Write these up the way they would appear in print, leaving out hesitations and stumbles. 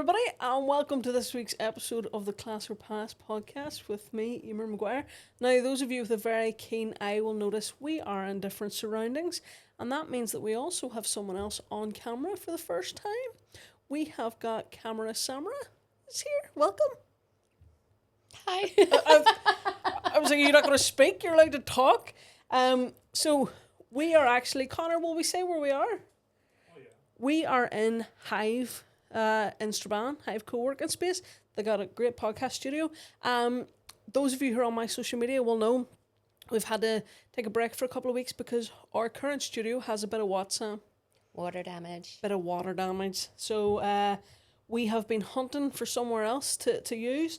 everybody, and welcome to this week's episode of the Class or Pass podcast with me, Emer Maguire. Now, those of you with a very keen eye will notice we are in different surroundings, and that means that we also have someone else on camera for the first time. We have got camera Samera is here. Welcome. Hi. I was like, you're not going to speak, you're allowed to talk. So we are actually, Connor, will we say where we are? Oh, yeah. We are in Hive, in Strabane, Hive Co-Working space. They got a great podcast studio. Those of you who are on my social media will know we've had to take a break for a couple of weeks because our current studio has a bit of Water damage. Bit of water damage. So we have been hunting for somewhere else to use.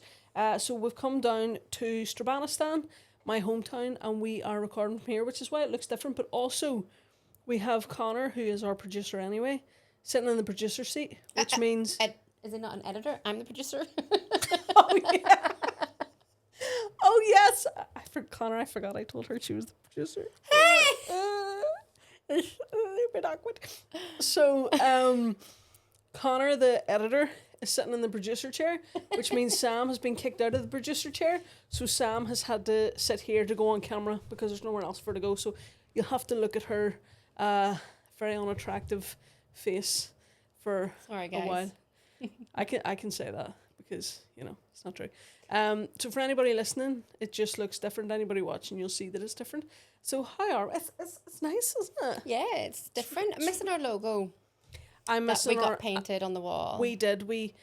So we've come down to Strabane, my hometown, and we are recording from here, which is why it looks different. But also, we have Connor, who is our producer anyway, sitting in the producer seat, which means... Is it not an editor? I'm the producer. Oh, yeah. Oh, yes. Connor, I forgot I told her she was the producer. A bit awkward. So, Connor, the editor, is sitting in the producer chair, which means Sam has been kicked out of the producer chair. So Sam has had to sit here to go on camera because there's nowhere else for her to go. So you'll have to look at her very unattractive face for a while. I can say that because, you know, it's not true. So for anybody listening, it just looks different. Anybody watching, you'll see that it's different. So how are we? It's nice, isn't it? Yeah, it's different. I'm missing our logo. I'm missing we got painted on the wall. We did. We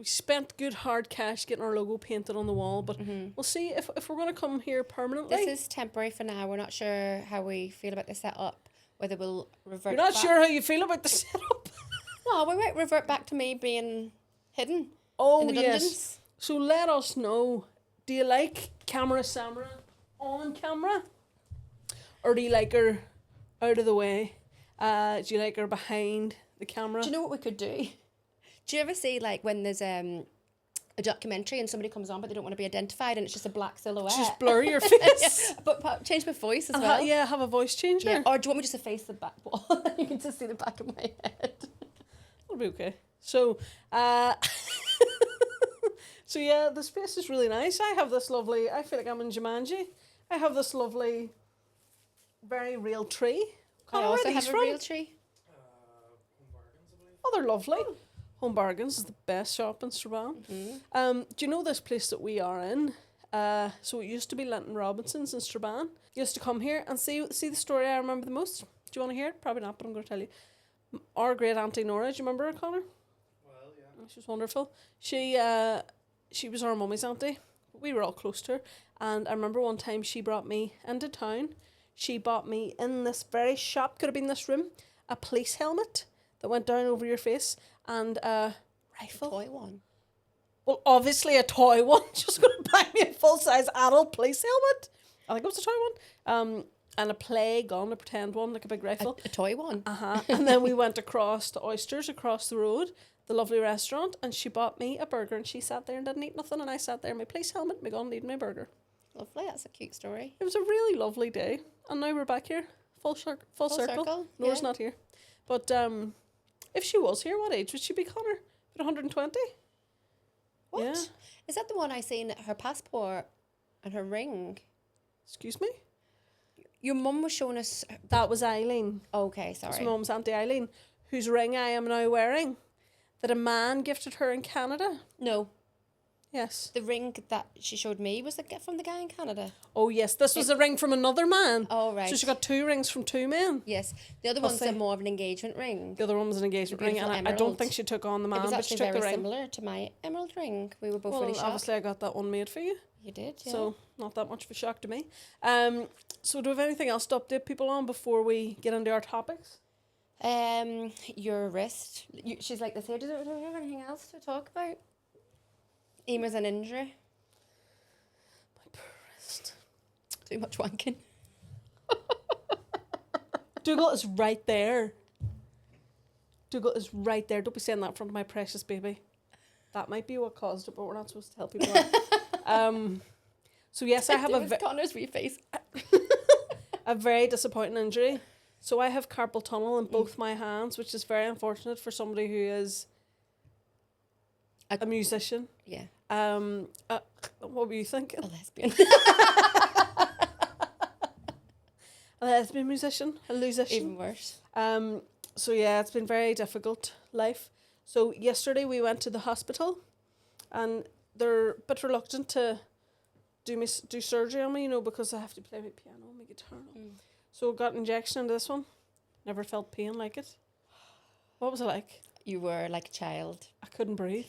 spent good hard cash getting our logo painted on the wall, but we'll see if we're going to come here permanently. This is temporary for now. We're not sure how we feel about the setup, whether we'll revert You're not back. sure how you feel about the setup? No, we might revert back to me being hidden in Oh, the dungeons. yes. So let us know, do you like camera Samera on camera? Or do you like her out of the way? Do you like her behind the camera? Do you know what we could do? Do you ever see, like, when there's a documentary and somebody comes on but they don't want to be identified and it's just a black silhouette? Just blur your face. Yeah, but change my voice as well. Yeah, have a voice changer. Yeah. Or do you want me just to face the back wall? You can just see the back of my head. That'll be okay. So, so yeah, the space is really nice. I have this lovely, I feel like I'm in Jumanji. I have this lovely, very real tree. I also have a real tree. Home Bargains, I believe. Oh, they're lovely. Home Bargains is the best shop in Strabane. Do you know this place that we are in? So it used to be Linton Robinson's in Strabane. Used to come here and see the story I remember the most. Do you want to hear it? Probably not, but I'm going to tell you. Our great auntie Nora, do you remember her, Connor? Well, yeah. She was wonderful. She was our mummy's auntie. We were all close to her. And I remember one time she brought me into town. She bought me in this very shop, could have been this room, a police helmet that went down over your face and a rifle. A toy one. Well, obviously a toy one. She was going to buy me a full-size adult police helmet. I think it was a toy one. And a play gun, a pretend one, like a big rifle. A toy one. And then we went across to Oysters across the road, the lovely restaurant, and she bought me a burger and she sat there and didn't eat nothing and I sat there in my police helmet, my gun, eating my burger. Lovely, that's a cute story. It was a really lovely day. And now we're back here. Full circle. Nora's not here. But if she was here, what age would she be, Connor? About 120? What? Yeah. Is that the one I seen her passport and her ring? Excuse me? Your mum was showing us... That was Eileen. Okay, sorry. That's my mum's Auntie Eileen, whose ring I am now wearing, that a man gifted her in Canada. No. Yes. The ring that she showed me was the gift from the guy in Canada. Oh, yes. This was a ring from another man. Oh, right. So she got 2 rings from 2 men. Yes. The other one's more of an engagement ring. The other one was an engagement ring, and I don't think she took on the man, it was but she actually took the very ring. similar to my emerald ring. We were both Well, really shocked. obviously I got that one made for you. You did, yeah. So, not that much of a shock to me. So do we have anything else to update people on before we get into our topics? Your wrist. She's like this here. Do we have anything else to talk about? Emer's an injury. My poor wrist. Too much wanking. Dougal is right there. Dougal is right there. Don't be saying that in front of my precious baby. That might be what caused it, but we're not supposed to tell people that. So yes, I have Connor's wee face. a very disappointing injury. So I have carpal tunnel in both my hands, which is very unfortunate for somebody who is a musician. Yeah. What were you thinking? A lesbian. A lesbian musician, a musician. Even worse. So yeah, it's been very difficult life. So yesterday we went to the hospital, and they're a bit reluctant to do surgery on me, because I have to play my piano and my guitar. So I got an injection into this one. Never felt pain like it. What was it like? You were like a child. I couldn't breathe.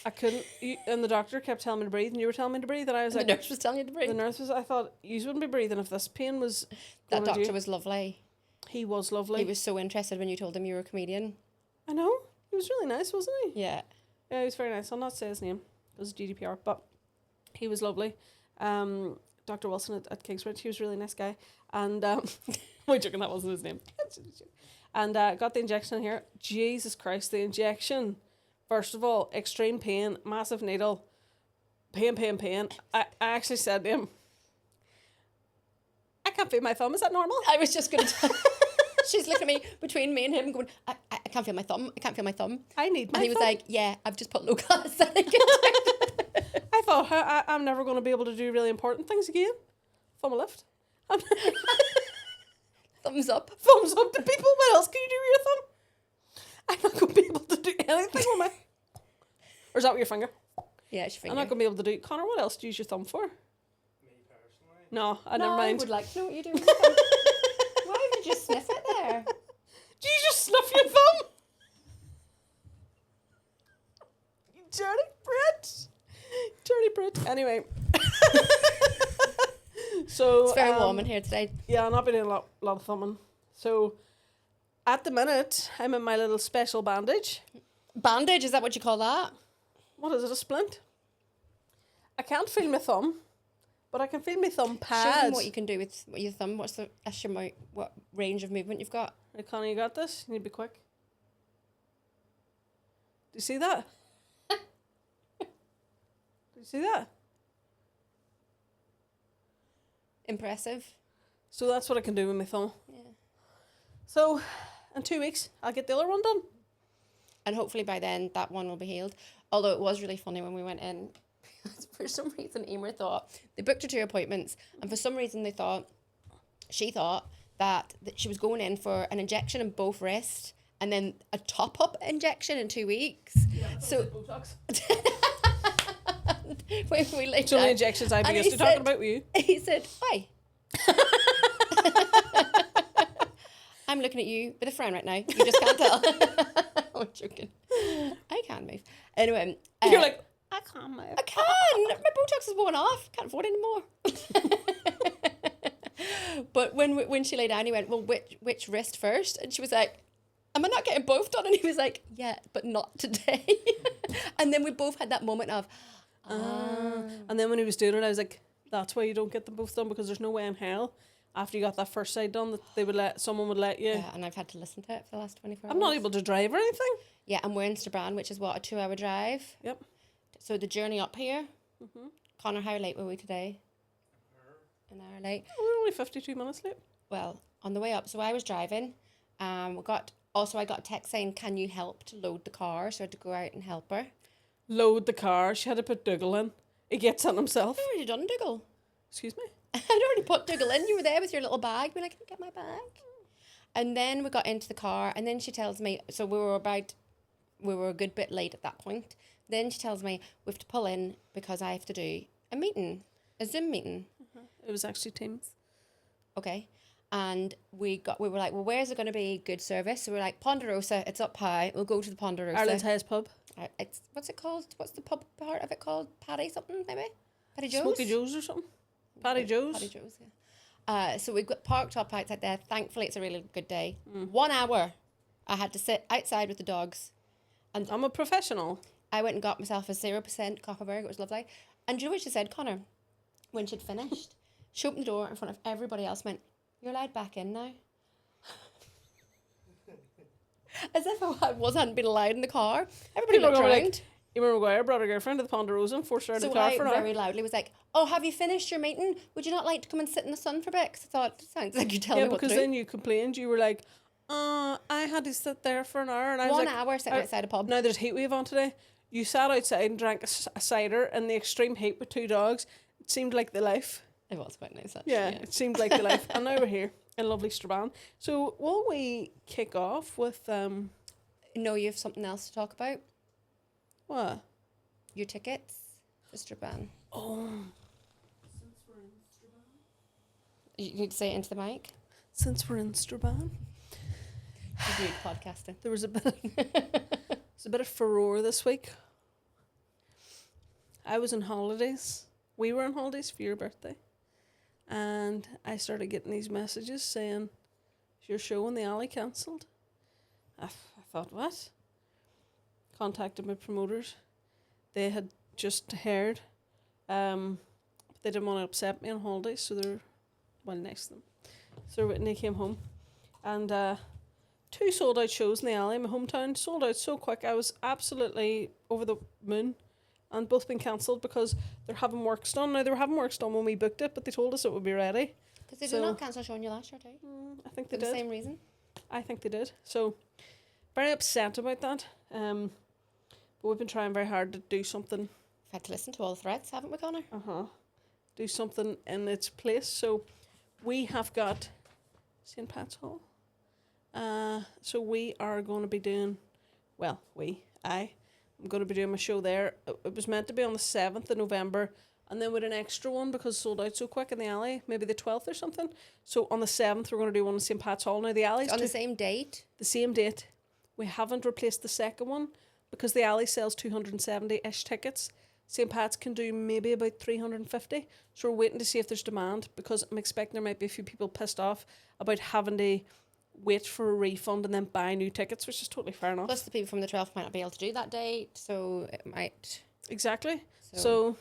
I couldn't. And the doctor kept telling me to breathe, and you were telling me to breathe, and I was like, the nurse was telling you to breathe. The nurse was. I thought you wouldn't be breathing if this pain was. That doctor was lovely. He was lovely. He was so interested when you told him you were a comedian. I know. He was really nice, wasn't he? Yeah. Yeah, he was very nice. I'll not say his name because GDPR, but he was lovely. Dr. Wilson at Kingsbridge, he was a really nice guy. And we're joking, that wasn't his name. And got the injection in here. Jesus Christ, the injection. First of all, extreme pain, massive needle, pain. I actually said to him, I can't feel my thumb. Is that normal? I was just going to she's looking at me between me and him going, I can't feel my thumb. I need my thumb. And he was like, yeah, I've just put local anesthetic in. I thought, I'm never going to be able to do really important things again. Thumb a lift. Thumbs up. Thumbs up to people. What else can you do with your thumb? I'm not going to be able to do anything with my... Or is that with your finger? Yeah, it's your finger. I'm not going to be able to do... Connor, what else do you use your thumb for? Me personally. No, never mind. I would like to know what you do with your thumb. Why would you just sniff it there? Do you just snuff your thumb? You dirty Brit. Dirty Brit. Anyway. So It's very warm in here today. Yeah, I'm not been doing a lot of thumbing. So at the minute, I'm in my little special bandage. Bandage, is that what you call that? What is it, a splint? I can't feel my thumb, but I can feel my thumb pad. Show them what you can do with your thumb. What range of movement you've got? Right, Connie, you got this? You need to be quick. Do you see that? Do you see that? Impressive. So that's what I can do with my thumb. Yeah. So in 2 weeks, I'll get the other one done. And hopefully by then that one will be healed. Although it was really funny when we went in. For some reason, Emer thought, they booked her 2 appointments, and for some reason she thought that she was going in for an injection in both wrists and then a top-up injection in 2 weeks. Yeah, so Botox. when we laid It's only down, injections I've been and used to he talking said- about with you. He said, why? I'm looking at you with a frown right now. You just can't tell. I'm joking. I can move. Anyway. You're like, I can't move. I can. My Botox is worn off. Can't afford it anymore. But when she lay down, he went, well, which wrist first? And she was like, am I not getting both done? And he was like, yeah, but not today. And then we both had that moment of, And then when he was doing it, I was like, that's why you don't get them both done, because there's no way in hell after you got that first side done that someone would let you. yeah, and I've had to listen to it for the last 24 hours. I'm not able to drive or anything. Yeah, and we're in Strabane, which is what, a 2-hour drive? Yep. So the journey up here, Connor, how late were we today? An hour late. We're only 52 minutes late. Well, on the way up, so I was driving. I got a text saying, can you help to load the car? So I had to go out and help her. Load the car. She had to put Dougal in. He gets on himself. I'd already done Dougal. Excuse me? I'd already put Dougal in. You were there with your little bag. Being like, can I get my bag? And then we got into the car, and then she tells me, so we were a good bit late at that point. Then she tells me we have to pull in because I have to do a Zoom meeting. It was actually Teams. Okay. And we were like, well, where's it going to be good service? So we're like, Ponderosa, it's up high. We'll go to the Ponderosa. Ireland's highest pub. What's it called? What's the pub part of it called? Paddy something, maybe? Paddy Joe's? Smoky Joe's or something. Paddy Joe's. Paddy Joe's, yeah. So we got parked up outside there. Thankfully, it's a really good day. 1 hour, I had to sit outside with the dogs. And I'm a professional. I went and got myself a 0% Cockerberg. It was lovely. And do you know what she said, Connor? When she'd finished, she opened the door in front of everybody else and went, you're allowed back in now. As if I hadn't been allowed in the car. Everybody looked around. Emer Maguire brought her girlfriend to the Ponderosa and forced her out of So the car I for an hour. very loudly was like, oh, have you finished your meeting? Would you not like to come and sit in the sun for a bit? 'Cause I thought, sounds like you're telling Yeah, me what to because do. then you complained. You were like, I had to sit there for an hour. And I was 1 like, hour sitting outside a pub. now there's heat wave on today. You sat outside and drank a cider in the extreme heat with 2 dogs. It seemed like the life. It was quite nice, actually. Yeah, it seemed like the life. And now we're here in lovely Strabane. So will we kick off with No, you have something else to talk about? what? Your tickets for Strabane. Oh, You need to say it into the mic. since we're in Strabane, You're doing podcasting. there was a bit of furore this week. I was on holidays. We were on holidays for your birthday. And I started getting these messages saying, "Is your show in the alley cancelled?" I thought, what? Contacted my promoters. They had just heard. They didn't want to upset me on holidays, so they're next to them. So when they came home, and 2 sold out shows in the alley in my hometown, sold out so quick. I was absolutely over the moon, and both been cancelled because they're having works done. Now, they were having works done when we booked it, but they told us it would be ready. Because they So- did not cancel showing you last year, too. I think they For the did. same reason. I think they did. So, very upset about that. But we've been trying very hard to do something. We've had to listen to all the threats, haven't we, Connor? Do something in its place. So, we have got St. Pat's Hall. So we are going to be doing, I'm going to be doing my show there. It was meant to be on the 7th of November, and then with an extra one because it sold out so quick in the alley, maybe the 12th or something. So on the 7th, we're going to do one in St. Pat's Hall. Now, the alley's On the same date. the same date. We haven't replaced the second one because the alley sells 270-ish tickets. St. Pat's can do maybe about 350. So we're waiting to see if there's demand because I'm expecting there might be a few people pissed off about having to wait for a refund and then buy new tickets, which is totally fair enough. Plus, the people from the 12th might not be able to do that date, so it might. Exactly. So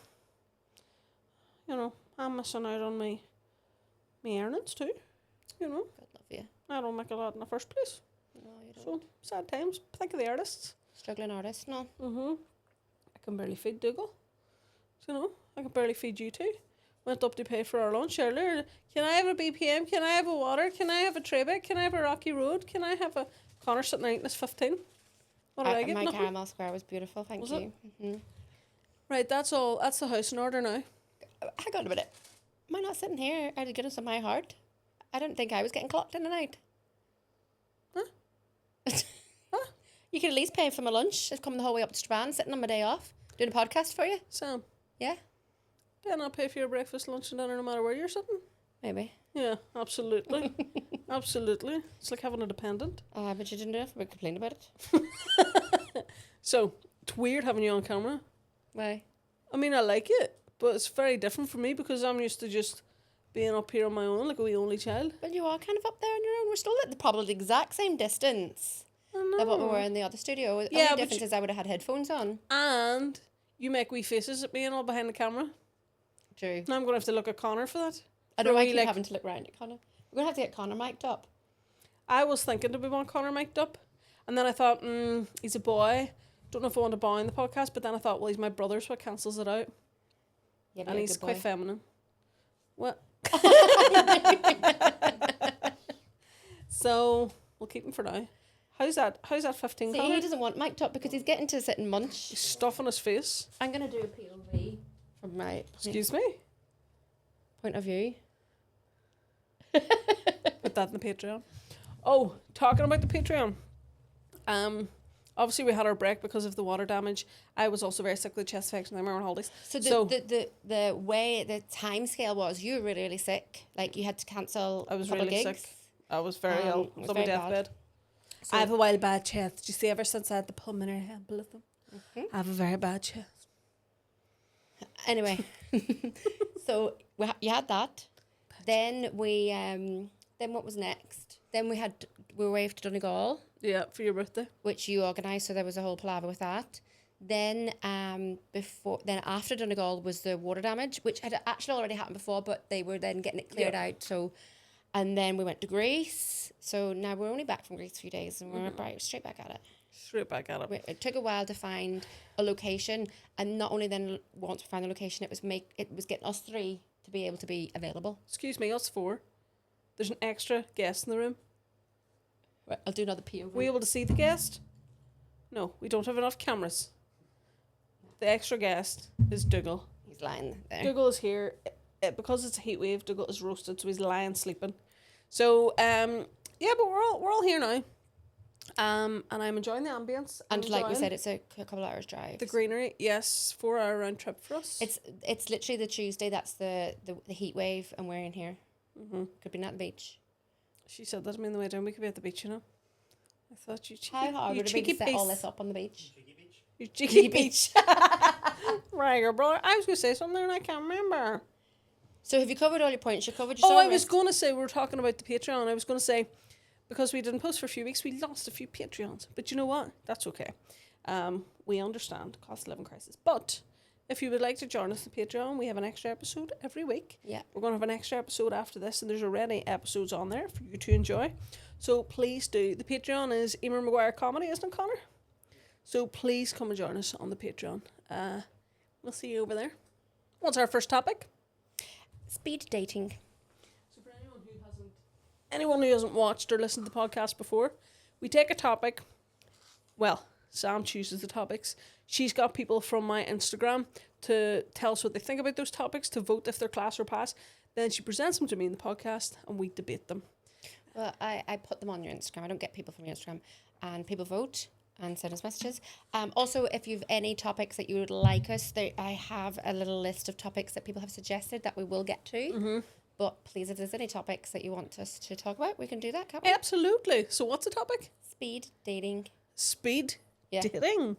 I'm missing out on my earnings too. God love you. I don't make a lot in the first place. No, you don't. So, sad times. Think of the artists. Struggling artist, no. I can barely feed Dougal. I can barely feed you two. Went up to pay for our lunch earlier. Can I have a BPM? Can I have a water? Can I have a Trebek? Can I have a Rocky Road? Can I have a Connor sitting out in his 15? What did I get? My Nothing? caramel square was beautiful, thank Was you. Right, that's all. That's the house in order now. Hang on a minute. Am I not sitting here out of the goodness of my heart? I didn't think I was getting clocked in the night. Huh? You could at least pay for my lunch. I've come the whole way up to Strabane, sitting on my day off, doing a podcast for you. Sam, Yeah, then I'll pay for your breakfast, lunch and dinner no matter where you're sitting. maybe. Yeah, absolutely. Absolutely. It's like having a dependent. But you didn't do it. We complained about it. So, it's weird having you on camera. Why? I mean, I like it, but it's very different for me because I'm used to just being up here on my own like a wee only child. Well, you are kind of up there on your own. We're still at probably the exact same distance than what we were in the other studio. The Yeah, only but difference is I would have had headphones on. And you make wee faces at me and all behind the camera. True. Now I'm going to have to look at Connor for that. I don't For a like wee, you having to look round at Connor. We're going to have to get Connor mic'd up. I was thinking, do we want Connor mic'd up? And then I thought, he's a boy. Don't know if I want a boy in the podcast, but then I thought, well, he's my brother, so it cancels it out. Yeah, And he's quite feminine. What? So we'll keep him for now. How's that 15, See, Connor? he doesn't want mic'd up because he's getting to sit and munch. He's stuffing his face. I'm going to do a POV from my Excuse me? point of view. Put that in the Patreon. Oh, talking about the Patreon. Obviously we had our break because of the water damage. I was also very sick with chest infection. I remember on holidays. So the way the time scale was, you were really, really sick. Like you had to cancel. I was a couple really gigs. sick. I was very ill. it I was was on my very bad. deathbed. So, I have a wild bad chest. Did you see ever since I had the pulmonary embolism? I have a very bad chest. anyway, so you had that. Then we then what was next? Then we were away to Donegal, Yeah, for your birthday. which you organised. So there was a whole palaver with that. Then after Donegal was the water damage, which had actually already happened before, but they were then getting it cleared out. So, and then we went to Greece. So now we're only back from Greece a few days, and we're straight back at it. Straight back at it. It took a while to find a location, and not only then once we found the location, it was getting us 3 to be able to be available. Excuse me, us 4. There's an extra guest in the room. Right, I'll do another POV. Were we able to see the guest? No, we don't have enough cameras. the extra guest is Dougal. He's lying there. Dougal is here. Because it's a heat wave, Dougal is roasted, so he's lying sleeping. So, yeah, but we're all here now. And I'm enjoying the ambience. And like we said, it's a couple hours drive. the greenery, yes, 4-hour round trip for us. It's literally the Tuesday. That's the heat wave, and we're in here. Could be at the beach. She said that to me on the way down. We could be at the beach, you know. I thought you cheeky, How hard you would it be cheeky to set all piece. this up on the beach? Cheeky beach. You cheeky beach. Right, your brother. I was going to say something and I can't remember. So have you covered all your points? You covered your Oh, I was wrist? going to say, we were talking about the Patreon. I was going to say, because we didn't post for a few weeks, we lost a few Patreons. But you know what? That's okay. We understand cost of living crisis. But if you would like to join us on Patreon, we have an extra episode every week. Yeah. We're going to have an extra episode after this, and there's already episodes on there for you to enjoy. So please do. The Patreon is Emer Maguire Comedy, isn't it, Connor? So please come and join us on the Patreon. We'll see you over there. What's our first topic? Speed dating. So for anyone who hasn't watched or listened to the podcast before, we take a topic. Well, Sam chooses the topics. She's got people from my Instagram to tell us what they think about those topics, to vote if they're class or pass. Then she presents them to me in the podcast and we debate them. Well, I put them on your Instagram. I don't get people from your Instagram. And people vote and send us messages. Also, if you've any topics that you would like us, I have a little list of topics that people have suggested that we will get to. Mm-hmm. But please, if there's any topics that you want us to talk about, we can do that, can't we? Absolutely. So what's the topic? Speed dating. Speed Yeah. dating.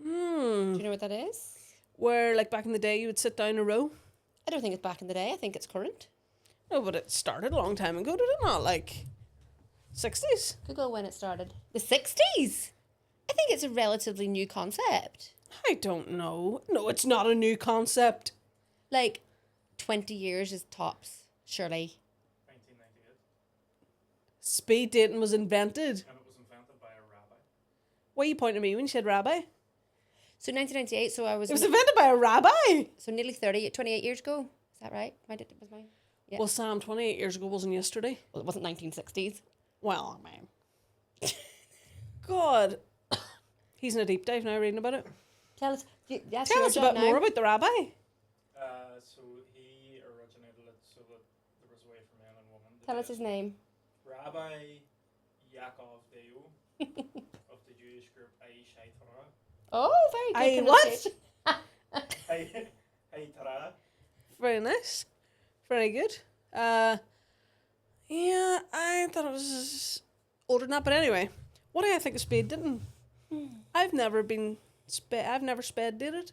Do you know what that is? Where, like back in the day, you would sit down in a row. I don't think it's back in the day. I think it's current. No, but it started a long time ago, did it not? Like 60s? Google when it started. The 60s? I think it's a relatively new concept. I don't know. No, it's not a new concept. Like 20 years is tops, surely. 1998. Speed dating was invented. And it was invented by a rabbi. What are you pointing at me when you said rabbi? So 1998, so I was... It was invented by a rabbi. So nearly 28 years ago. Is that right? Was mine? Yeah. Well, Sam, 28 years ago wasn't yesterday. Well, it wasn't 1960s. Well, man. God. He's in a deep dive now reading about it. Tell us a bit more about the rabbi. So he originated it so that there was a way for men and women to Tell do us his it. name. Rabbi Yaakov Deo of the Jewish group Ciara. Oh, very good. What? Ciara. Very nice. Very good. Yeah, I thought it was older than that, but anyway, what do I think of speed dating? I've never sped dated.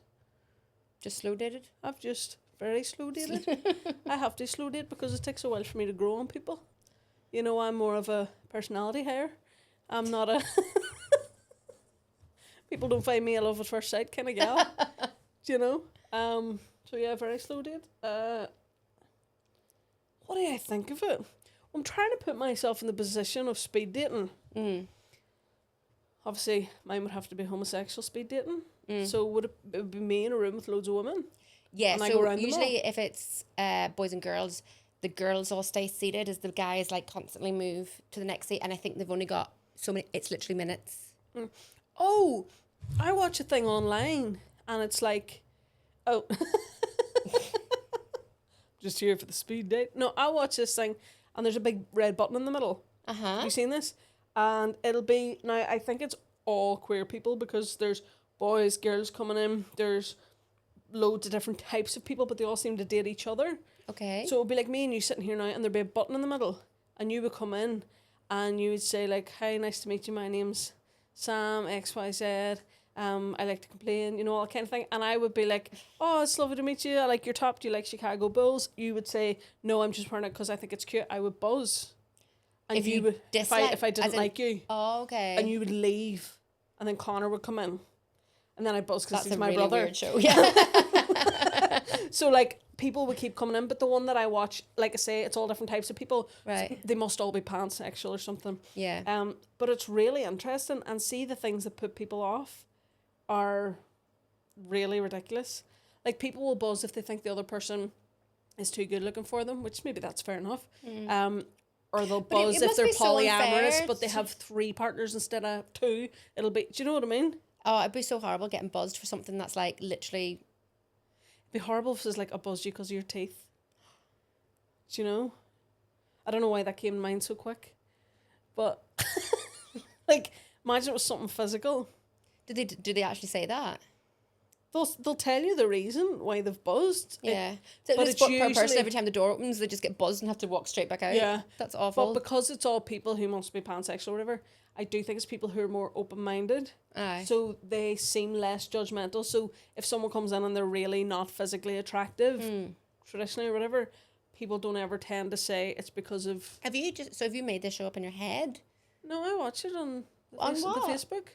Just slow dated? I've just very slow dated. I have to slow date because it takes a while for me to grow on people. You know, I'm more of a personality hire. I'm not a people don't find me a love at first sight kind of gal. Do you know? So yeah, very slow date. What do I think of it? I'm trying to put myself in the position of speed dating. Obviously, mine would have to be homosexual speed dating. So would it be me in a room with loads of women? Yeah, And I go so around them usually if it's boys and girls, the girls all stay seated as the guys like constantly move to the next seat, and I think they've only got so many, it's literally minutes. Oh, I watch a thing online and it's like, oh, just here for the speed date. No, I watch this thing and there's a big red button in the middle. Have you seen this? And it'll be, now I think it's all queer people because there's boys, girls coming in, there's loads of different types of people, but they all seem to date each other. Okay. So it would be like me and you sitting here now and there'd be a button in the middle and you would come in and you would say like, hi, nice to meet you, my name's Sam, XYZ, I like to complain, you know, all that kind of thing. And I would be like, oh, it's lovely to meet you, I like your top, do you like Chicago Bulls? You would say, no, I'm just wearing it because I think it's cute. I would buzz. And If you you would, if dislike- I didn't as in- like you, Oh, okay. and you would leave, and then Connor would come in. And then I buzz because That's he's a my really brother. weird show. Yeah. So like people would keep coming in, but the one that I watch, like I say, it's all different types of people. Right. They must all be pansexual or something. Yeah. But it's really interesting, and see the things that put people off are really ridiculous. Like people will buzz if they think the other person is too good looking for them, which maybe that's fair enough. Or they'll But it buzz if must they're be so polyamorous, unfair but they to- have 3 partners instead of 2. It'll be, do you know what I mean? Oh, it'd be so horrible getting buzzed for something that's like literally. It'd be horrible if it was like a buzz you because of your teeth. Do you know? I don't know why that came to mind so quick. But, like, imagine it was something physical. Do they actually say that? They'll tell you the reason why they've buzzed. Yeah. So but it's it's per person usually- every time the door opens, they just get buzzed and have to walk straight back out. Yeah. That's awful. But because it's all people who must be pansexual or whatever, I do think it's people who are more open-minded. Aye. So they seem less judgmental. So if someone comes in and they're really not physically attractive, traditionally or whatever, people don't ever tend to say it's because of... Have you made this show up in your head? No, I watch it on the On what? the Facebook.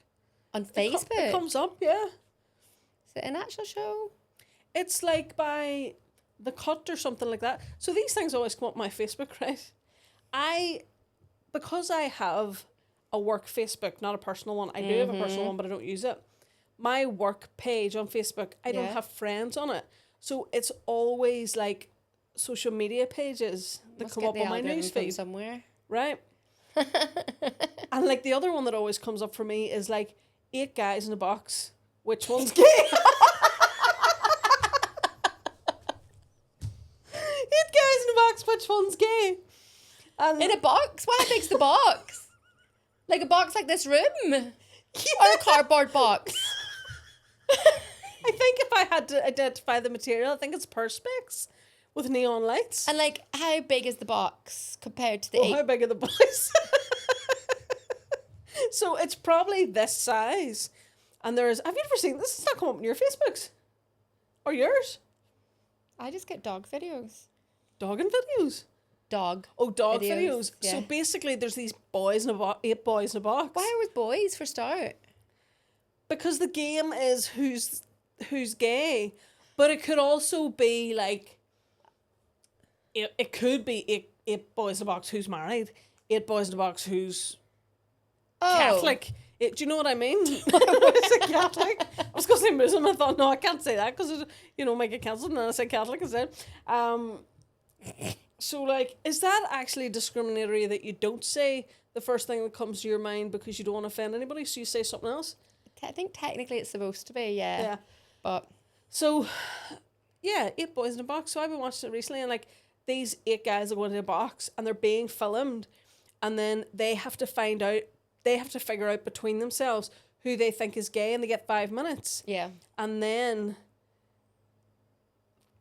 On Facebook? It comes up, yeah. Is it an actual show? It's like by The Cut or something like that. So these things always come up on my Facebook, right? Because I have a work Facebook, not a personal one. I do have a personal one, but I don't use it. My work page on Facebook, I don't Yeah. have friends on it. So it's always like social media pages that Must come get up the on my algorithm from newsfeed. somewhere. Right? And like the other one that always comes up for me is like 8 guys in a box. Which one's gay? 8 guys in a box, which one's gay? And In a box? How big's the box? Like a box like this room? Or a cardboard box? I think if I had to identify the material, I think it's perspex with neon lights. And like, how big is the box compared to the Oh, 8? how big are the boys? So it's probably this size. And have you ever seen this? It's not come up on your Facebooks. Or yours? I just get dog videos. Dogging videos. Dog. Oh, dog Videos, videos. yeah. So basically there's these boys in a 8 boys in a box. Why with boys for start? Because the game is who's gay. But it could also be like it could be eight boys in a box who's married, 8 boys in a box who's Catholic. Do you know what I mean? What is it, Catholic? I was going to say Muslim. I thought, no, I can't say that because, might get cancelled. And then I said Catholic instead. So, like, is that actually discriminatory that you don't say the first thing that comes to your mind because you don't want to offend anybody, so you say something else? I think technically it's supposed to be, yeah. Yeah. But So, yeah, 8 boys in a box. So I've been watching it recently, and like these 8 guys are going in a box and they're being filmed, and then they have to figure out between themselves who they think is gay, and they get 5 minutes. yeah. And then,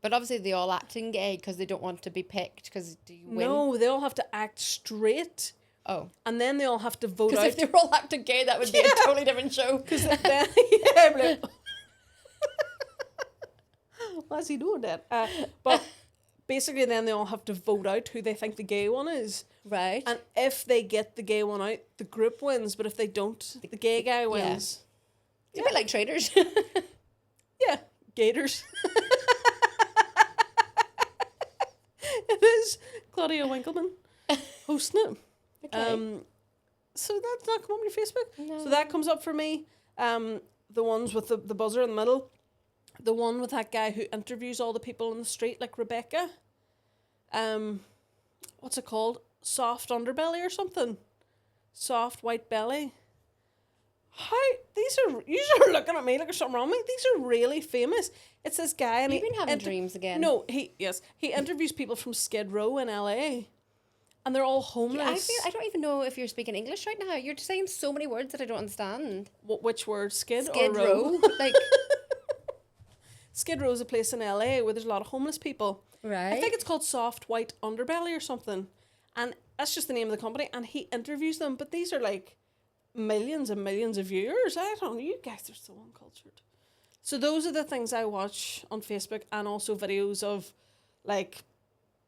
But obviously they all acting gay because they don't want to be picked because do you win? no, they all have to act straight, Oh. and then they all have to vote Because out. if they were all acting gay, that would be a totally different show. Because then, yeah, I'm like, what's he doing then? But basically, then they all have to vote out who they think the gay one is. Right. And if they get the gay one out, the group wins. But if they don't, the gay guy wins. It's a bit like traders. Yeah, gators. It is Claudia Winkleman hosting it. Okay. So that's not come up on your Facebook. No. So that comes up for me. The ones with the buzzer in the middle. The one with that guy who interviews all the people on the street, like Rebecca. What's it called? Soft underbelly or something. Soft white belly. You are looking at me like there's something wrong with me. These are really famous. It's this guy and You've been having dreams again. No, he interviews people from Skid Row in LA. And they're all homeless. I don't even know if you're speaking English right now. You're saying so many words that I don't understand. Which word? Skid Skid or row? Row. Like, Skid Row is a place in LA where there's a lot of homeless people. right. I think it's called Soft White Underbelly or something. And that's just the name of the company. And he interviews them. But these are like millions and millions of viewers. I don't know. You guys are so uncultured. So those are the things I watch on Facebook, and also videos of like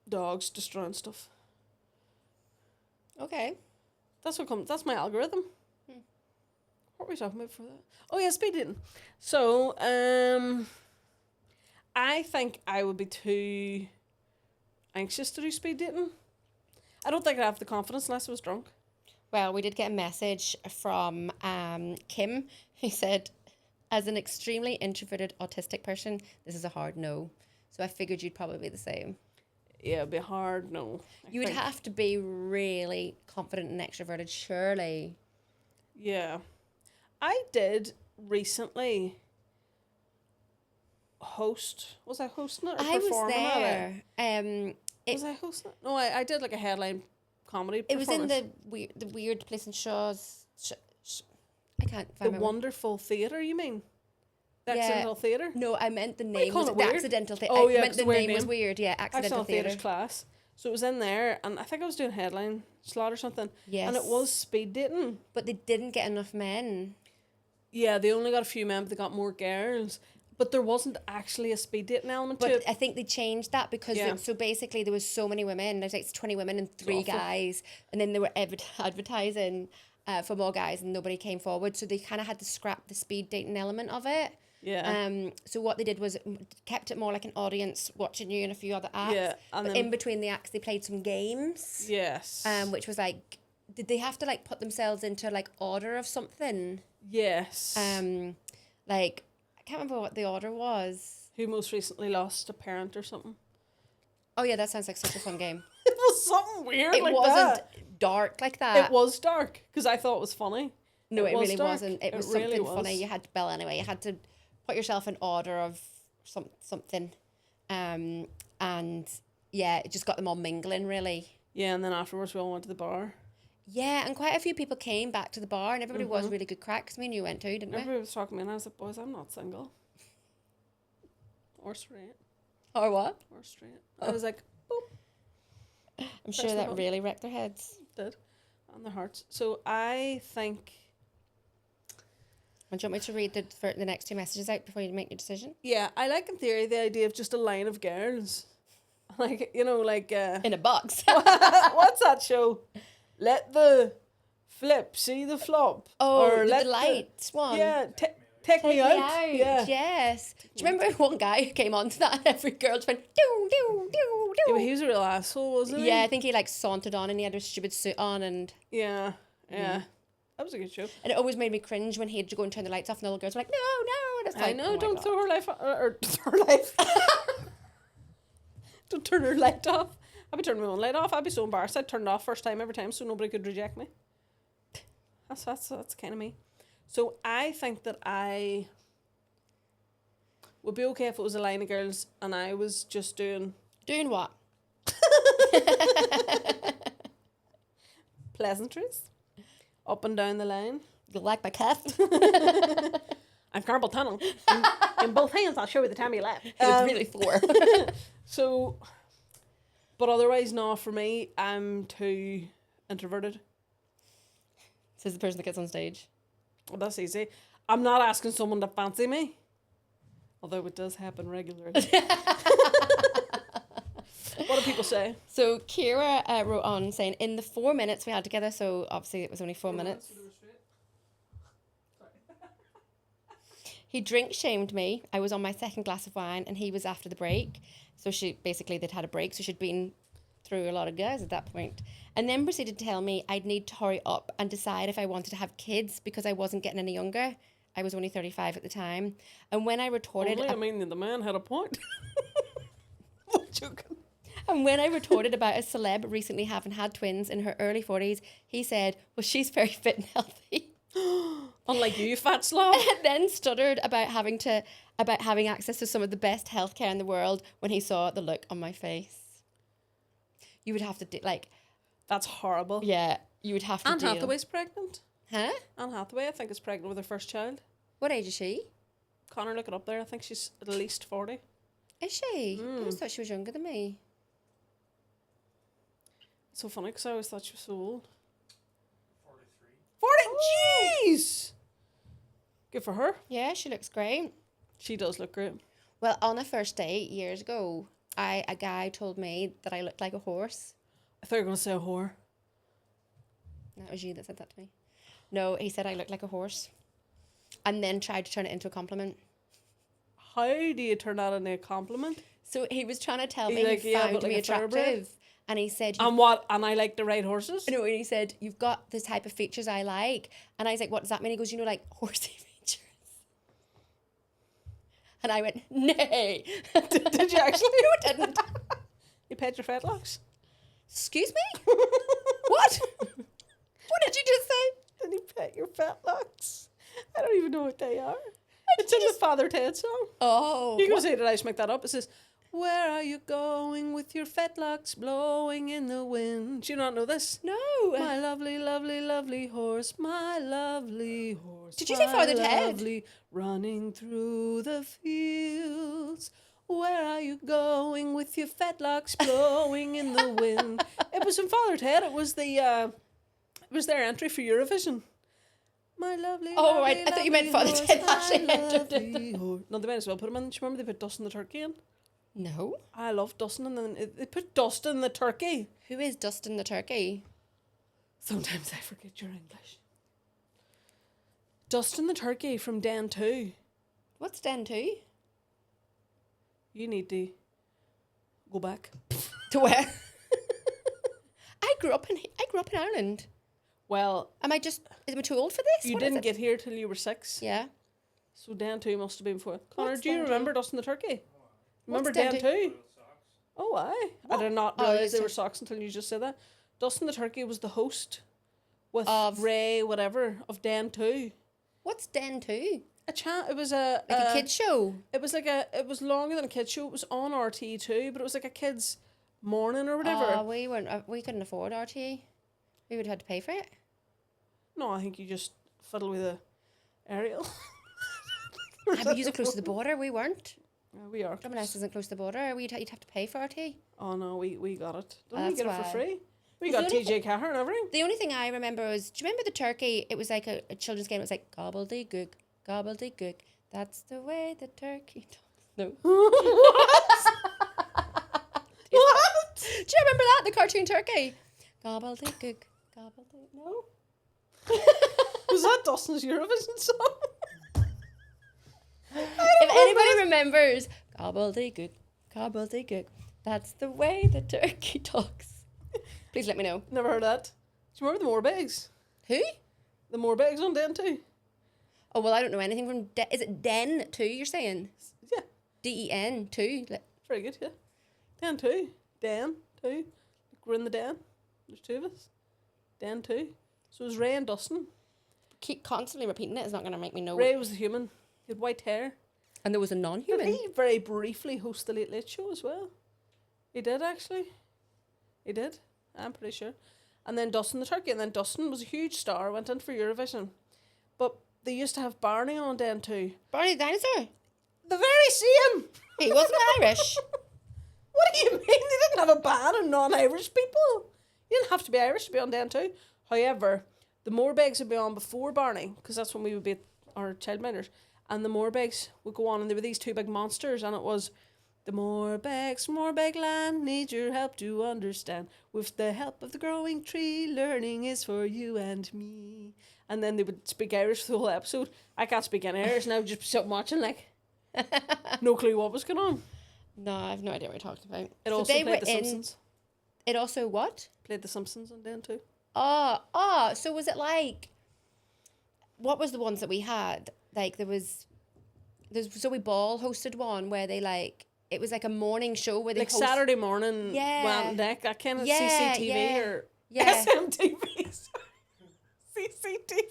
dogs destroying stuff. Okay. That's my algorithm. What were we talking about before that? Oh yeah, speed dating. So, I think I would be too anxious to do speed dating. I don't think I'd have the confidence unless I was drunk. Well, we did get a message from Kim who said, as an extremely introverted autistic person, this is a hard no. So I figured you'd probably be the same. Yeah, it'd be hard, no. You would have to be really confident and extroverted, surely. Yeah. I did recently was I hosting it or I was performing at it? there. Was I hosting it? No, I did like a headline comedy It was in performance. the weird place in Shaw's. I can't The find my word. Wonderful Theatre, you mean? The Yeah. Accidental Theatre? No, I meant the you name call was it the weird? accidental theatre. Oh, I yeah, meant 'cause the the weird name was name. weird. Yeah, Accidental accidental Theatre's theatre. class. So it was in there, and I think I was doing headline slot or something. Yes. And it was speed dating. But they didn't get enough men. Yeah, they only got a few men, but they got more girls. But there wasn't actually a speed dating element to But it. I think they changed that because Yeah. so basically there was so many women. There's like 20 women and 3 awful. guys, and then they were advertising for more guys, and nobody came forward. So they kind of had to scrap the speed dating element of it. Yeah. So what they did was kept it more like an audience watching you and a few other acts. Yeah, and But then- in between the acts, they played some games. Yes. Which was like, did they have to like put themselves into like order of something? Yes. Like I can't remember what the order was. Who most recently lost a parent or something? Oh yeah, that sounds like such a fun game. It was something weird It like wasn't that. dark like that. It was dark because I thought it was funny. No, it was really dark. wasn't. It was really something funny. was. You had to, well, anyway, you had to put yourself in order of something, and yeah, it just got them all mingling really. Yeah, and then afterwards we all went to the bar. Yeah, and quite a few people came back to the bar, and everybody was really good crack. 'Cause me and you went too, didn't we? Everybody was talking to me, and I was like, "Boys, I'm not single, or straight, Or what? or straight." I was like, "Boop." I'm sure the that button. really wrecked their heads. Did on their hearts. So I think, And do you want me to read the next 2 messages out before you make your decision? yeah, I like in theory the idea of just a line of girls, like you know, like In a box. what's that show? Let the flip see the flop. Oh, or the let lights one. Yeah, take Take me me out. out. Yeah. Yes. Do you remember one guy who came on to that and every girl just went, doo, doo, doo, Yeah, doo. but he was a real asshole, wasn't he? Yeah, I think he like sauntered on and he had a stupid suit on and Yeah. That was a good show. it always made me cringe when he had to go and turn the lights off and all the girls were like, no, no. And it's like, I know, oh my don't God. throw her life or her life. Don't turn her light off. I'd be turning my own light off. I'd be so embarrassed. I'd turn it off first time every time so nobody could reject me. That's kind of me. So I think that I would be okay if it was a line of girls and I was just doing Doing what? pleasantries up and down the line. You like my cuff? I'm carpal-tunnelled. In both hands, I'll show you the time you left. It's really for. So, but otherwise, no, for me, I'm too introverted. Says the person that gets on stage. Well, that's easy. I'm not asking someone to fancy me. Although it does happen regularly. What do people say? So Ciara wrote on saying, in the 4 minutes we had together, so obviously it was only 4 minutes, he drink shamed me. I was on my second glass of wine and he was after the break. So they'd had a break, so she'd been through a lot of guys at that point. And then proceeded to tell me I'd need to hurry up and decide if I wanted to have kids because I wasn't getting any younger. I was only 35 at the time. And when I retorted... Only, I mean, the man had a point. I'm joking. And when I retorted about a celeb recently having had twins in her early 40s, he said, well, she's very fit and healthy. Unlike you fat slob. And then stuttered about having access to some of the best healthcare in the world when he saw the look on my face. You would have to do, like... That's horrible. Yeah, you would have to Anne deal. Hathaway's pregnant. Huh? Anne Hathaway, I think, is pregnant with her first child. What age is she? Connor, look it up there. I think she's at least 40. Is she? I always thought she was younger than me. It's so funny because I always thought she was so old. 43. 40? Jeez! Good for her. Yeah, she looks great. She does look great. Well, on a first date years ago, a guy told me that I looked like a horse. I thought you were going to say a whore. That was you that said that to me. No, he said I looked like a horse. And then tried to turn it into a compliment. How do you turn that into a compliment? So he was trying to tell He me like, he yeah, found but like me a thoroughbred? attractive. And he said, And what? And I like to ride horses? no, and he said, you've got the type of features I like. And I was like, what does that mean? He goes, you know, like horsey features. And I went, nay. Did you actually? No, I didn't. You paid your fetlocks? Excuse me? What? What did you just say? Did you pet your fetlocks? I don't don't even know what they are. It's in the Father Ted song. Oh. You can say, did I just make that up? It says, where are you going with your fetlocks blowing in the wind? Do you not know this? No. My lovely, lovely, lovely horse, my lovely horse. Did you say Father Ted? Lovely, running through the fields. Where are you going with your fetlocks blowing in the wind? It was in Father Ted. It was their entry for Eurovision. My lovely, Oh, lovely, right. I thought you meant lovely Father horse, Ted my actually entered it. lovely horse. No, they might as well put him in. Do you remember they put Dustin the turkey in? No. I love Dustin, and then they put Dustin the turkey. Who is Dustin the turkey? Sometimes I forget your English. Dustin the turkey from Den 2. What's Den 2? You need to go back. To where? I grew up in Ireland. Well, Am I too old for this? you What is didn't it? get here till you were 6. Yeah. So Den 2 must have been before. Connor, What's do you Den 2? remember Dustin the turkey? Remember What's Den Den 2? 2? Oh, aye. I did not Oh, realise they it's were just- socks until you just said that. Dustin the turkey was the host with Of- Ray, whatever, of Den 2. What's Den 2? It was a Like a kid's show? It was longer than a kids show. It was on RT2, but it was like a kids morning or whatever. We couldn't afford RTE. We would have had to pay for it. No, I think you just fiddle with a aerial. But you were close to the border. We weren't. We are. Dublin S isn't close to the border. You'd have to pay for RT. Oh no, we got it. Didn't we That's get it for why. free? We It's got the only TJ Caher and everything. The only thing I remember was, do you remember the turkey? It was like a children's game. It was like gobbledygook, gobbledygook. That's the way the turkey talks. No. What? Do you remember that? The cartoon turkey. Gobbledygook, gobbledygook. No. Was that Dustin's Eurovision song? If anybody remembers gobbledygook, gobbledygook, that's the way the turkey talks. Please let me know. Never heard that. Do you remember the Morbegs? Who? The Morbegs on Den 2? Oh, well, I don't know anything from... is it Den 2 you're saying? Yeah, Den 2? very good, yeah. Den 2. Den 2. We're in the den. There's 2 of us. Den 2. So it was Ray and Dustin. Keep constantly repeating it is not going to make me know. Ray was the human. He had white hair. And there was a Did non-human. he very briefly host the Late Late Show as well? He did, actually. He did. I'm pretty sure. And then Dustin the turkey. And then Dustin was a huge star. Went in for Eurovision. But they used to have Barney on Den 2. Barney the dinosaur. The very same! He wasn't Irish. What do you mean? They didn't have a ban on non-Irish people. You didn't have to be Irish to be on Den 2. However, the Morbegs would be on before Barney, because that's when we would be at our childminders. And the Morbegs would go on, and there were these 2 big monsters, and it was, the Morbegs from Morbeg land need your help to understand. With the help of the growing tree, learning is for you and me. And then they would speak Irish for the whole episode. I can't speak any Irish, and I would just be sitting watching, like, no clue what was going on. No, I have no idea what you're talking about. It So also they played were The in- Simpsons. It also what? Played The Simpsons on Den 2. So was it like, what was the ones that we had? Like there's Zoe Ball hosted one where they like, it was like a morning show where they Like Saturday morning, Yeah. Went Deck, that kind of Yeah, CCTV yeah. or Yeah. SMTV. CCTV.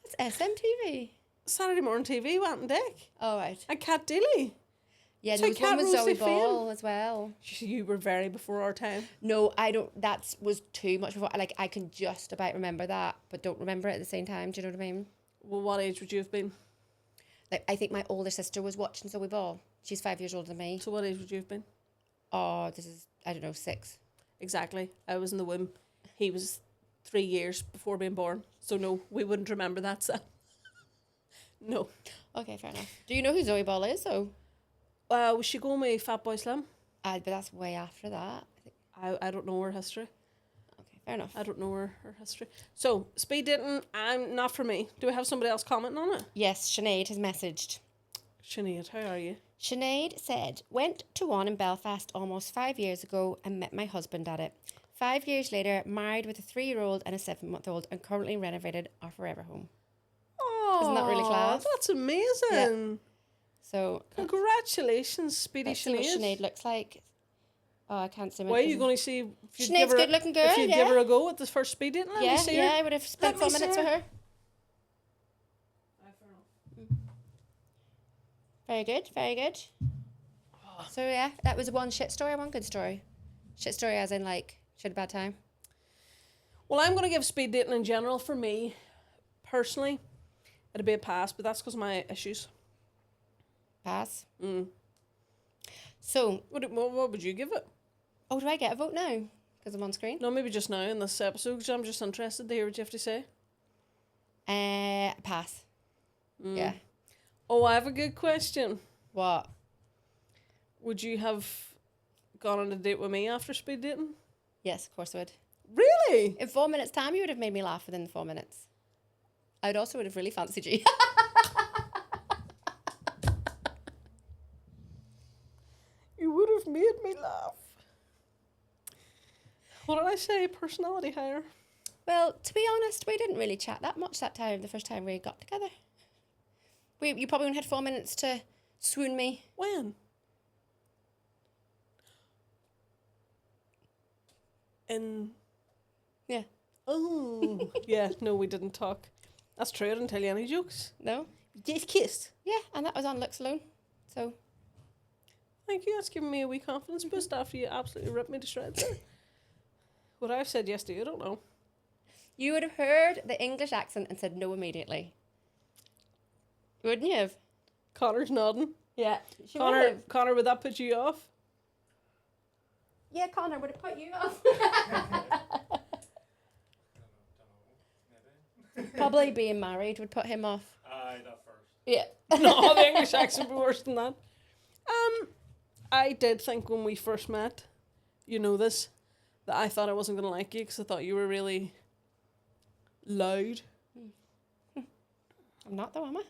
What's SMTV? Saturday morning TV, Went Deck. Oh, right. And Kat Daly. Yeah, So there was one Cat with Zoe Rosie Ball as well. You were very before our time. No, I don't. That was too much before. Like, I can just about remember that, but don't remember it at the same time. Do you know what I mean? Well, what age would you have been? Like, I think my older sister was watching Zoe Ball. She's 5 years older than me. So what age would you have been? Oh, this is, I don't know, 6. Exactly. I was in the womb. He was 3 years before being born. So no, we wouldn't remember that, Sam. No. Okay, fair enough. Do you know who Zoe Ball is, though? Was she going with Fat Boy Slim? But that's way after that. I think. I don't know her history. Okay, fair enough. I don't know her history. So, speed dating, not for me. Do we have somebody else commenting on it? Yes, Sinead has messaged. Sinead, how are you? Sinead said, went to one in Belfast almost 5 years ago and met my husband at it. 5 years later, married with a 3-year-old and a 7-month-old and currently renovated our forever home. Oh, Isn't that really class? That's amazing. So, Congratulations, Speedy let's see what Sinead. Sinead looks like. Oh, I can't see my Why are you going to see if you'd Sinead's give her, good-looking girl, if you'd yeah. give her a go at this first speed dating? Let me Yeah, see yeah, her. I would have spent Let me 4 minutes see with her. her. I Very good, very good. So yeah, that was one shit story, one good story. Shit story as in like, shit bad time. Well, I'm going to give speed dating in general, for me, personally, it'd be a pass, but that's because of my issues. Pass. Mm. So, What would you give it? oh, do I get a vote now? Because I'm on screen? No, maybe just now in this episode, because I'm just interested to hear what you have to say. Pass. Mm. Yeah. Oh, I have a good question. What? Would you have gone on a date with me after speed dating? Yes, of course I would. Really? In 4 minutes' time, you would have made me laugh within the 4 minutes. I would also would have really fancied you. You would have made me laugh. What did I say? Personality hire. Well, to be honest, we didn't really chat that much that time, the first time we got together. You probably only had 4 minutes to swoon me. When? Yeah. Oh, yeah. No, we didn't talk. That's true. I didn't tell you any jokes. No? Just kissed. Yeah, and that was on looks alone. So, Thank you. That's giving me a wee confidence boost after you absolutely ripped me to shreds there. Would I have said yes to you? I don't know. you would have heard the English accent and said no immediately. Wouldn't you have? Connor's nodding. Yeah. She would have. Connor, would that put you off? Yeah, Connor would have put you off. Maybe. Probably being married would put him off. That first. Yeah. No, the English accent would be worse than that. I did think when we first met, you know this, that I thought I wasn't going to like you because I thought you were really loud. I'm not though, am I?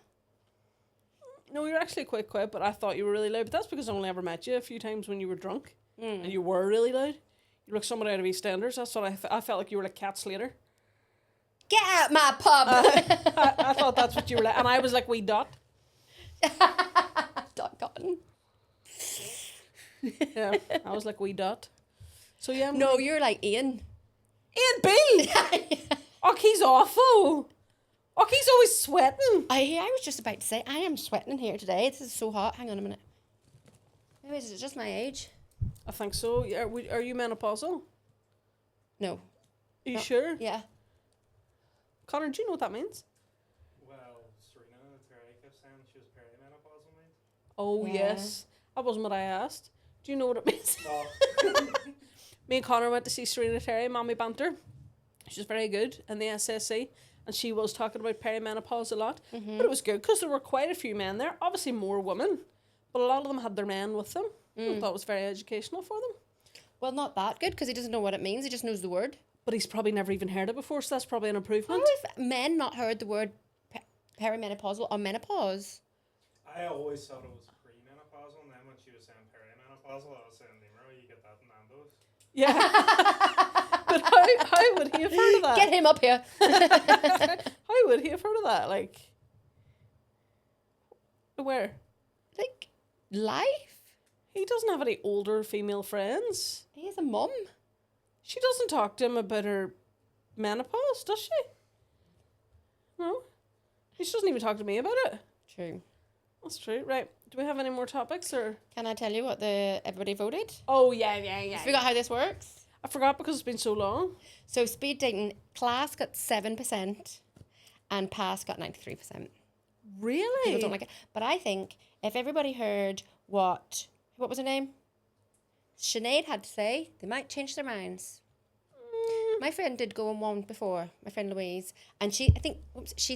No, you're actually quite quiet, but I thought you were really loud. But that's because I only ever met you a few times when you were drunk. And you were really loud. You look somebody out of EastEnders. That's what I felt like you were like Cat Slater. Get out my pub! I thought that's what you were like. And I was like wee Dot. Dot Cotton. Yeah, I was like wee Dot. So yeah. No, you're like Ian. Ian B! Oh, he's awful. Oh, he's always sweating. I was just about to say, I am sweating in here today. This is so hot. Hang on a minute. Maybe it's just my age. I think so. Yeah, are you menopausal? No. Are you No. sure? Yeah. Connor, do you know what that means? Well, Serena Terry kept saying she was perimenopausal, mate. Oh, Yeah. yes. That wasn't what I asked. Do you know what it means? No. Me and Connor went to see Serena Terry, Mommy Banter. She's very good in the SSC. And she was talking about perimenopause a lot. Mm-hmm. But it was good because there were quite a few men there. Obviously more women. But a lot of them had their men with them. I thought it was very educational for them. Well, not that good because he doesn't know what it means. He just knows the word. But he's probably never even heard it before, so that's probably an improvement. How have men not heard the word perimenopausal or menopause? I always thought it was premenopausal, and then when she was saying perimenopausal, I was saying, Nimro, you get that in Nando's. Yeah. But how would he have heard of that? Get him up here. How would he have heard of that? Like, where? Like, life? He doesn't have any older female friends. He is a mum. She doesn't talk to him about her menopause, does she? No. She doesn't even talk to me about it. True. That's true. Right. Do we have any more topics or? Can I tell you what everybody voted? Oh, yeah. You forgot how this works? I forgot because it's been so long. So speed dating, class got 7% and pass got 93%. Really? People don't like it. But I think if everybody heard what was her name? Sinead had to say, they might change their minds. My friend did go on one before, my friend Louise, and she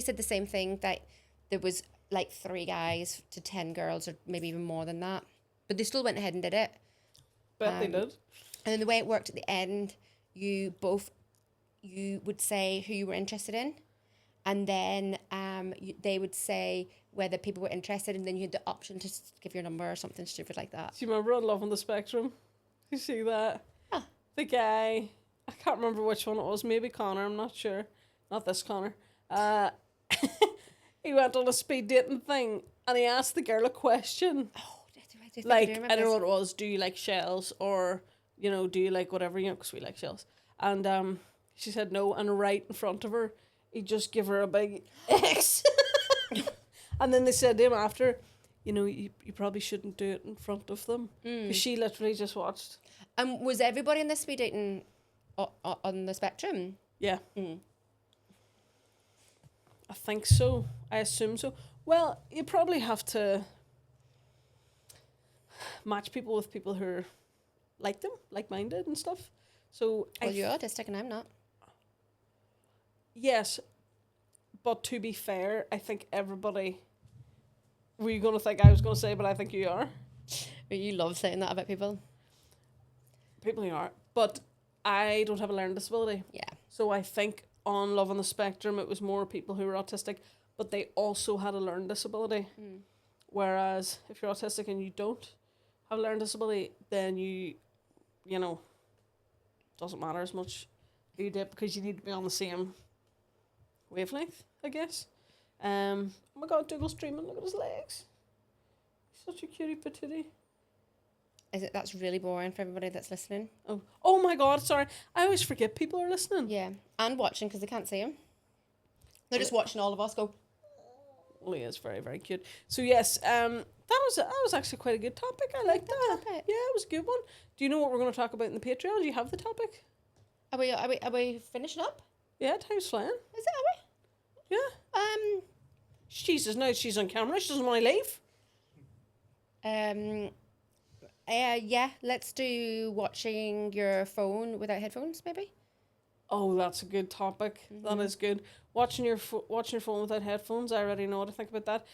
said the same thing, that there was like 3 guys to 10 girls, or maybe even more than that. But they still went ahead and did it. Bet they did. And then the way it worked at the end, you would say who you were interested in, and then they would say whether people were interested, and then you had the option to give your number or something stupid like that. Do you remember on Love on the Spectrum? You see that? Huh. The guy, I can't remember which one it was, maybe Connor, I'm not sure. Not this Connor. He went on a speed dating thing and he asked the girl a question. Oh, I Like, I don't know what it was, do you like shells? Or, you know, do you like whatever, you know, because we like shells. And she said no, and right in front of her, he just gave her a big X. And then they said to him after, you know, you probably shouldn't do it in front of them. Because she literally just watched. And was everybody in the speed dating on the spectrum? Yeah. I think so. I assume so. Well, you probably have to match people with people who are like them, like-minded and stuff. So Well, you're autistic and I'm not. yes, but to be fair, I think everybody... Were you going to think I was going to say, but I think you are. You love saying that about people. People who are. But I don't have a learning disability. Yeah. So I think on Love on the Spectrum, it was more people who were autistic, but they also had a learning disability. Whereas if you're autistic and you don't have a learning disability, then you know, doesn't matter as much who you did because you need to be on the same wavelength, I guess. Oh my god, Dougal's dreaming, look at his legs. He's such a cutie patootie. That's really boring for everybody that's listening. Oh my god, sorry. I always forget people are listening. Yeah. And watching because they can't see him. They're just watching all of us go. Well, he is very, very cute. So yes, that was actually quite a good topic. I like that. topic. Yeah, it was a good one. Do you know what we're going to talk about in the Patreon? Do you have the topic? Are we finishing up? Yeah, time's flying. Is it? Are Yeah. we? Jesus, now she's on camera. She doesn't want to leave. Yeah. Let's do watching your phone without headphones, maybe. Oh, that's a good topic. That is good. Watching your phone without headphones. I already know what to think about that.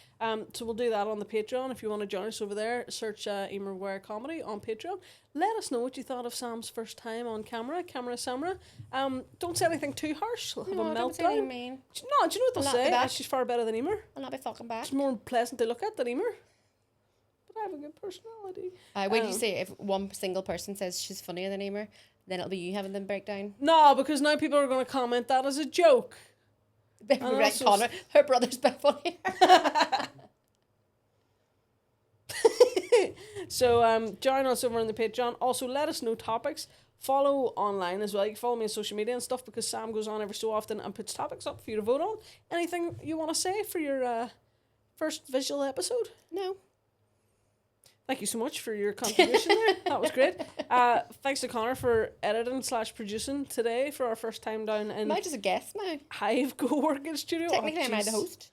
So we'll do that on the Patreon. If you want to join us over there, search Emer Maguire Comedy on Patreon. Let us know what you thought of Sam's first time on camera Samera. Don't say anything too harsh. She'll have a don't say anything meltdown. mean. No, do you know what they'll I'll not be say? back. She's far better than Emer. I'll not be fucking back. It's more pleasant to look at than Emer. But I have a good personality. What do you say if one single person says she's funnier than Emer, then it'll be you having them breakdown? No, because now people are going to comment that as a joke. Right, also Connor, her brother's bit funnier. So join us over on the Patreon. Also, let us know topics. Follow online as well. You can follow me on social media and stuff because Sam goes on every so often and puts topics up for you to vote on. Anything you want to say for your first visual episode? No. Thank you so much for your contribution there. That was great. Thanks to Connor for editing / producing today for our first time down in Am I just a guest now? Hive Co-Working Studio. Technically, am I the jeez. host?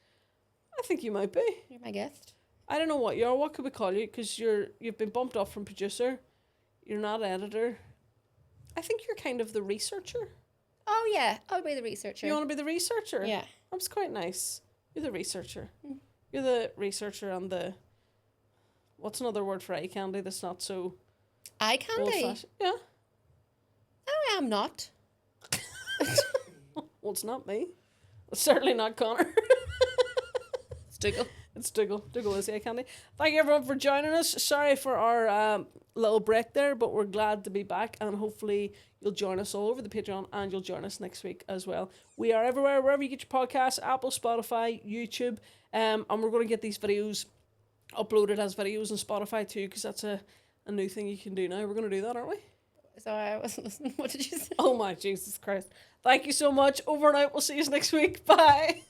I think you might be. You're my guest. I don't know what you are. What could we call you? Because you've been bumped up from producer. You're not editor. I think you're kind of the researcher. Oh, yeah. I'll be the researcher. You want to be the researcher? Yeah. That's quite nice. You're the researcher. You're the researcher and the... What's another word for eye candy that's not so... Eye candy? old-fashioned? Yeah. I am not. Well, it's not me. It's certainly not Connor. It's Dougal. It's Dougal. Dougal is the eye candy. Thank you everyone for joining us. Sorry for our little break there, but we're glad to be back and hopefully you'll join us all over the Patreon and you'll join us next week as well. We are everywhere, wherever you get your podcasts, Apple, Spotify, YouTube, and we're going to get these videos uploaded as videos on Spotify too, because that's a new thing you can do now. We're going to do that, aren't we? Sorry, I wasn't listening. What did you say? Oh my Jesus Christ. Thank you so much. Over and out. We'll see you next week. Bye.